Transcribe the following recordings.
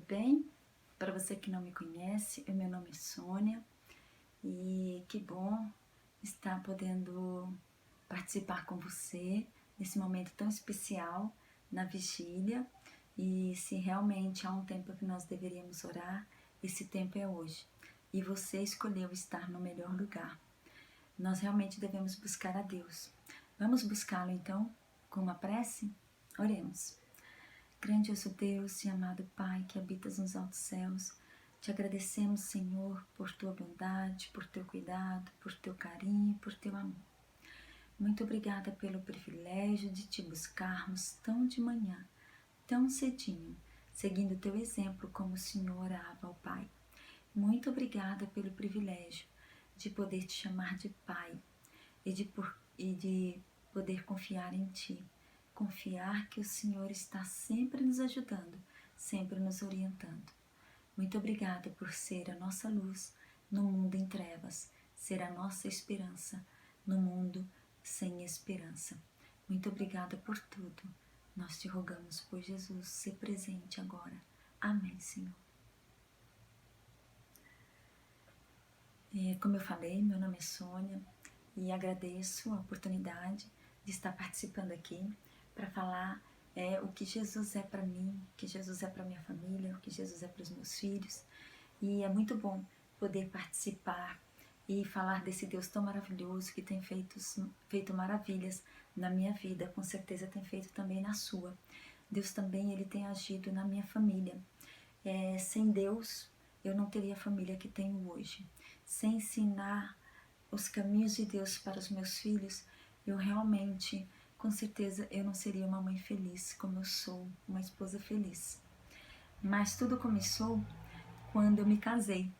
bem? Para você que não me conhece, o meu nome é Sônia e que bom estar podendo participar com você nesse momento tão especial na vigília. E se realmente há um tempo que nós deveríamos orar, esse tempo é hoje. E você escolheu estar no melhor lugar. Nós realmente devemos buscar a Deus. Vamos buscá-lo então com uma prece? Oremos. Grandioso Deus e amado Pai que habitas nos altos céus, te agradecemos, Senhor, por tua bondade, por teu cuidado, por teu carinho, por teu amor. Muito obrigada pelo privilégio de te buscarmos tão de manhã, tão cedinho, seguindo teu exemplo como o Senhor orava ao Pai. Muito obrigada pelo privilégio de poder te chamar de Pai e de poder confiar em Ti. Confiar que o Senhor está sempre nos ajudando, sempre nos orientando. Muito obrigada por ser a nossa luz no mundo em trevas, ser a nossa esperança no mundo sem esperança. Muito obrigada por tudo. Nós te rogamos por Jesus ser presente agora. Amém, Senhor. Como eu falei, meu nome é Sônia e agradeço a oportunidade de estar participando aqui para falar o que Jesus é para mim, o que Jesus é para minha família, o que Jesus é para os meus filhos. E é muito bom poder participar e falar desse Deus tão maravilhoso que tem feito maravilhas na minha vida, com certeza tem feito também na sua. Deus também ele tem agido na minha família. Sem Deus, eu não teria a família que tenho hoje. Sem ensinar os caminhos de Deus para os meus filhos, eu realmente, com certeza, eu não seria uma mãe feliz como eu sou, uma esposa feliz. Mas tudo começou quando eu me casei.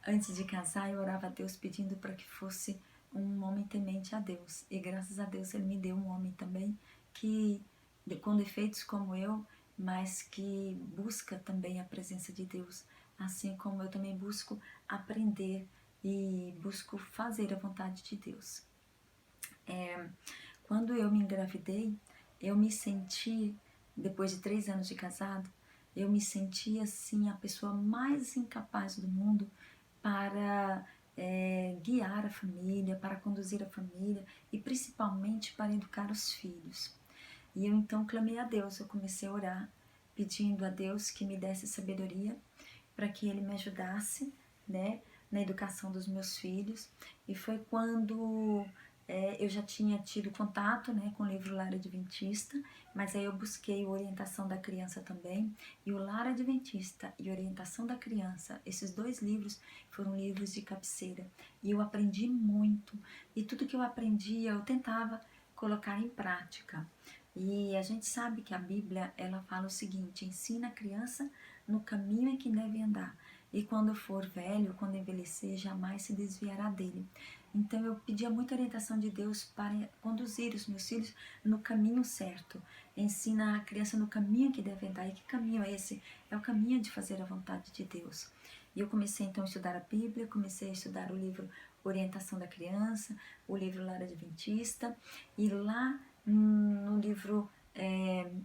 Antes de casar, eu orava a Deus pedindo para que fosse um homem temente a Deus. E graças a Deus Ele me deu um homem também que, com defeitos como eu, mas que busca também a presença de Deus, assim como eu também busco aprender e busco fazer a vontade de Deus. Quando eu me engravidei, eu me senti, depois de 3 anos de casado, eu me senti assim a pessoa mais incapaz do mundo para guiar a família, para conduzir a família e principalmente para educar os filhos. E eu então clamei a Deus, eu comecei a orar, pedindo a Deus que me desse sabedoria para que Ele me ajudasse, na educação dos meus filhos. E foi quando eu já tinha tido contato, com o livro Lar Adventista, mas aí eu busquei Orientação da Criança também, e o Lar Adventista e Orientação da Criança, esses 2 livros foram livros de cabeceira, e eu aprendi muito, e tudo que eu aprendia eu tentava colocar em prática. E a gente sabe que a Bíblia, ela fala o seguinte: ensina a criança no caminho em que deve andar, e quando for velho, quando envelhecer, jamais se desviará dele. Então eu pedia muita orientação de Deus para conduzir os meus filhos no caminho certo. Ensina a criança no caminho que deve andar. E que caminho é esse? É o caminho de fazer a vontade de Deus. E eu comecei então a estudar a Bíblia, comecei a estudar o livro Orientação da Criança, o livro Lar Adventista, e lá no livro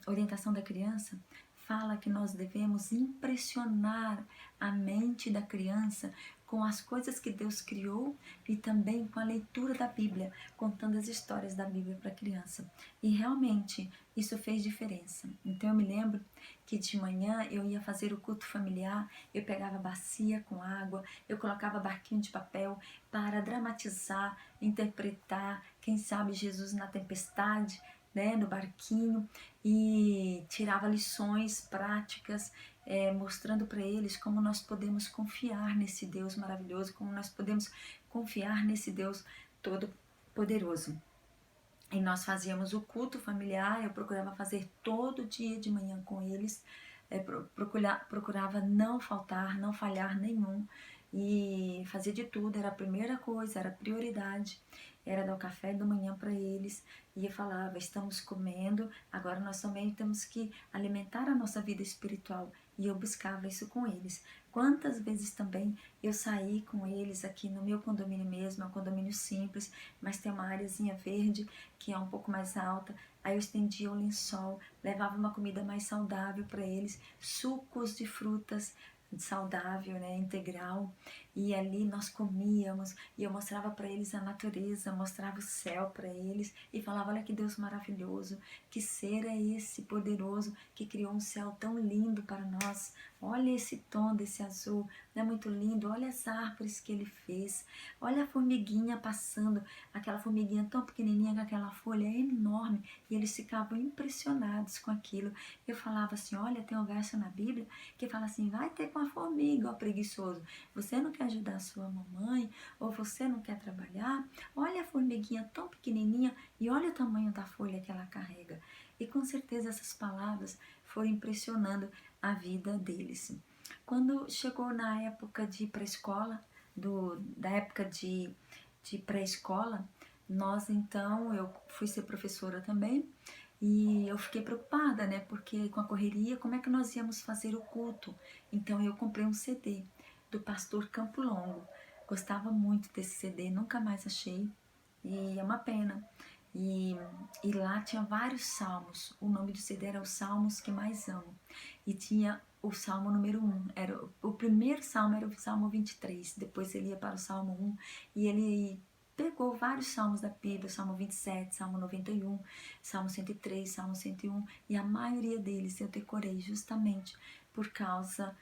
Orientação da Criança, fala que nós devemos impressionar a mente da criança com as coisas que Deus criou e também com a leitura da Bíblia, contando as histórias da Bíblia para a criança. E realmente isso fez diferença. Então eu me lembro que de manhã eu ia fazer o culto familiar, eu pegava bacia com água, eu colocava barquinho de papel para dramatizar, interpretar, quem sabe Jesus na tempestade, no barquinho, e tirava lições práticas, mostrando para eles como nós podemos confiar nesse Deus maravilhoso, como nós podemos confiar nesse Deus todo-poderoso. E nós fazíamos o culto familiar, eu procurava fazer todo dia de manhã com eles, procurava não faltar, não falhar nenhum, e fazer de tudo, era a primeira coisa, era a prioridade, era dar o café da manhã para eles, e eu falava: estamos comendo, agora nós também temos que alimentar a nossa vida espiritual, e eu buscava isso com eles. Quantas vezes também eu saí com eles aqui no meu condomínio mesmo, é um condomínio simples, mas tem uma areazinha verde que é um pouco mais alta. Aí eu estendia o lençol, levava uma comida mais saudável para eles, sucos de frutas saudável, né, integral, e ali nós comíamos e eu mostrava para eles a natureza, mostrava o céu para eles e falava: olha que Deus maravilhoso, que ser é esse poderoso que criou um céu tão lindo para nós, olha esse tom desse azul, não é muito lindo, olha as árvores que ele fez, olha a formiguinha passando, aquela formiguinha tão pequenininha com aquela folha enorme, e eles ficavam impressionados com aquilo. Eu falava assim: olha, tem um verso na Bíblia que fala assim: vai ter com a formiga, ó preguiçoso, você não quer ajudar a sua mamãe, ou você não quer trabalhar, olha a formiguinha tão pequenininha e olha o tamanho da folha que ela carrega. E com certeza essas palavras foram impressionando a vida deles. Quando chegou na época de ir para a escola, da época de pré-escola, nós então, eu fui ser professora também, e eu fiquei preocupada, né? Porque com a correria, como é que nós íamos fazer o culto? Então eu comprei um CD do pastor Campo Longo. Gostava muito desse CD, nunca mais achei. E é uma pena. E, e lá tinha vários salmos. O nome do CD era Os Salmos que Mais Amo. E tinha o salmo número 1. O primeiro salmo era o salmo 23. Depois ele ia para o salmo 1. E ele pegou vários salmos da Bíblia, Salmo 27, Salmo 91, Salmo 103, Salmo 101, e a maioria deles eu decorei justamente por causa,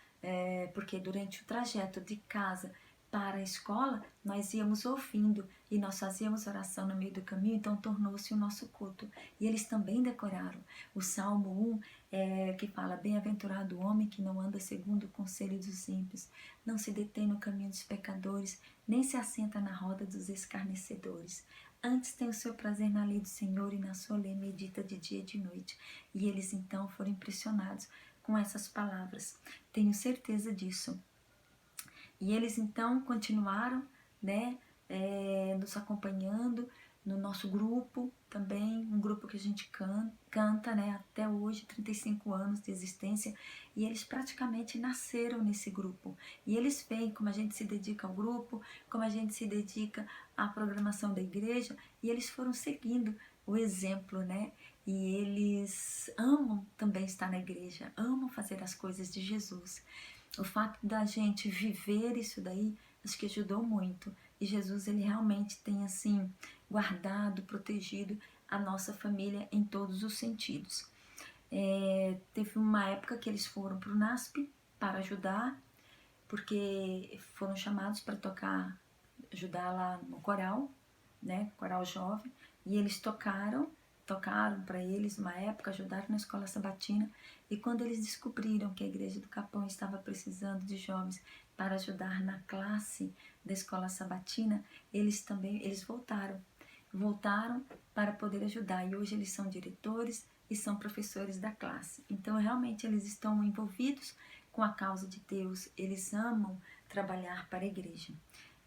porque durante o trajeto de casa para a escola, nós íamos ouvindo e nós fazíamos oração no meio do caminho, então tornou-se o nosso culto. E eles também decoraram o Salmo 1, que fala: bem-aventurado o homem que não anda segundo o conselho dos ímpios, não se detém no caminho dos pecadores, nem se assenta na roda dos escarnecedores. Antes tem o seu prazer na lei do Senhor e na sua lei medita de dia e de noite. E eles então foram impressionados com essas palavras. Tenho certeza disso. E eles então continuaram, né, nos acompanhando no nosso grupo também, um grupo que a gente canta, né, até hoje, 35 anos de existência, e eles praticamente nasceram nesse grupo. E eles veem como a gente se dedica ao grupo, como a gente se dedica à programação da igreja, e eles foram seguindo o exemplo, né? E eles amam também estar na igreja, amam fazer as coisas de Jesus. O fato da gente viver isso daí, acho que ajudou muito. E Jesus, ele realmente tem, assim, guardado, protegido a nossa família em todos os sentidos. Teve uma época que eles foram para o NASP para ajudar, porque foram chamados para tocar, ajudar lá no coral, né, coral jovem, e eles tocaram para eles uma época, ajudaram na escola sabatina, e quando eles descobriram que a igreja do Capão estava precisando de jovens para ajudar na classe da escola sabatina, eles voltaram para poder ajudar, e hoje eles são diretores e são professores da classe. Então realmente eles estão envolvidos com a causa de Deus, eles amam trabalhar para a igreja.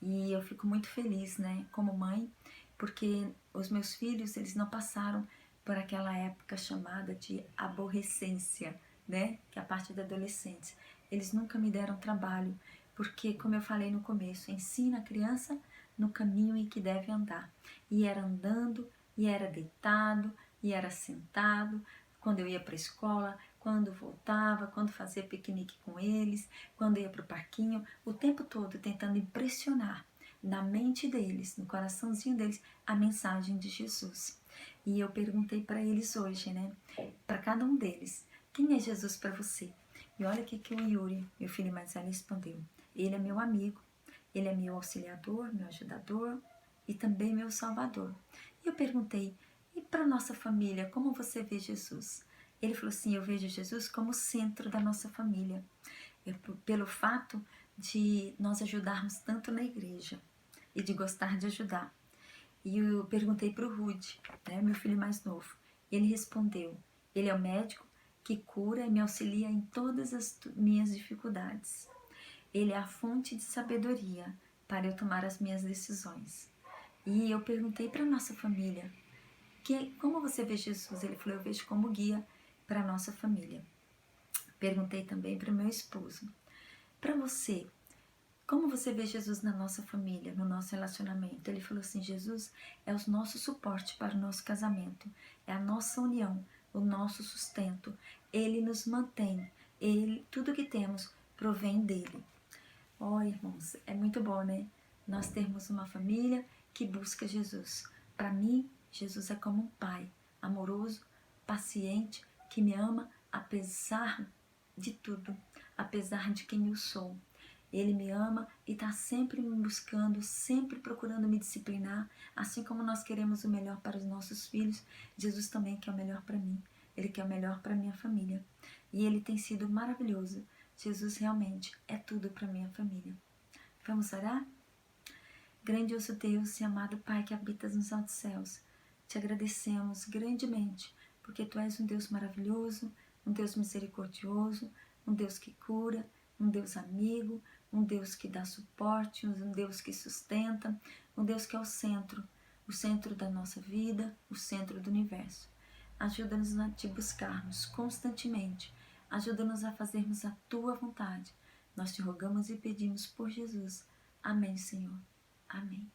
E eu fico muito feliz, né, como mãe, porque os meus filhos, eles não passaram por aquela época chamada de aborrecência, né, que é a parte da adolescência. Eles nunca me deram trabalho, porque, como eu falei no começo, ensina a criança no caminho em que deve andar. E era andando, e era deitado, e era sentado, quando eu ia para a escola, quando voltava, quando fazia piquenique com eles, quando ia para o parquinho, o tempo todo tentando impressionar na mente deles, no coraçãozinho deles, a mensagem de Jesus. E eu perguntei para eles hoje, né, para cada um deles, quem é Jesus para você? E olha o que o Yuri, meu filho mais velho, respondeu: ele é meu amigo, ele é meu auxiliador, meu ajudador e também meu salvador. E eu perguntei: e para nossa família, como você vê Jesus? Ele falou assim: eu vejo Jesus como centro da nossa família, pelo fato de nós ajudarmos tanto na igreja e de gostar de ajudar. E eu perguntei para o Rude, né, meu filho mais novo, e ele respondeu: ele é o médico que cura e me auxilia em todas as minhas dificuldades. Ele é a fonte de sabedoria para eu tomar as minhas decisões. E eu perguntei para a nossa família: como você vê Jesus? Ele falou: eu vejo como guia para a nossa família. Perguntei também para o meu esposo: para você, como você vê Jesus na nossa família, no nosso relacionamento? Ele falou assim: Jesus é o nosso suporte para o nosso casamento, é a nossa união, o nosso sustento. Ele nos mantém, tudo que temos provém dele. Oh, irmãos, é muito bom, né? Nós termos uma família que busca Jesus. Para mim, Jesus é como um pai amoroso, paciente, que me ama apesar de tudo, apesar de quem eu sou. Ele me ama e está sempre me buscando, sempre procurando me disciplinar, assim como nós queremos o melhor para os nossos filhos. Jesus também quer o melhor para mim, Ele quer o melhor para minha família. E Ele tem sido maravilhoso. Jesus realmente é tudo para minha família. Vamos orar? Grandioso Deus e amado Pai que habitas nos altos céus, te agradecemos grandemente, porque Tu és um Deus maravilhoso, um Deus misericordioso, um Deus que cura, um Deus amigo, um Deus que dá suporte, um Deus que sustenta, um Deus que é o centro da nossa vida, o centro do universo. Ajuda-nos a Te buscarmos constantemente, ajuda-nos a fazermos a Tua vontade. Nós Te rogamos e pedimos por Jesus. Amém, Senhor. Amém.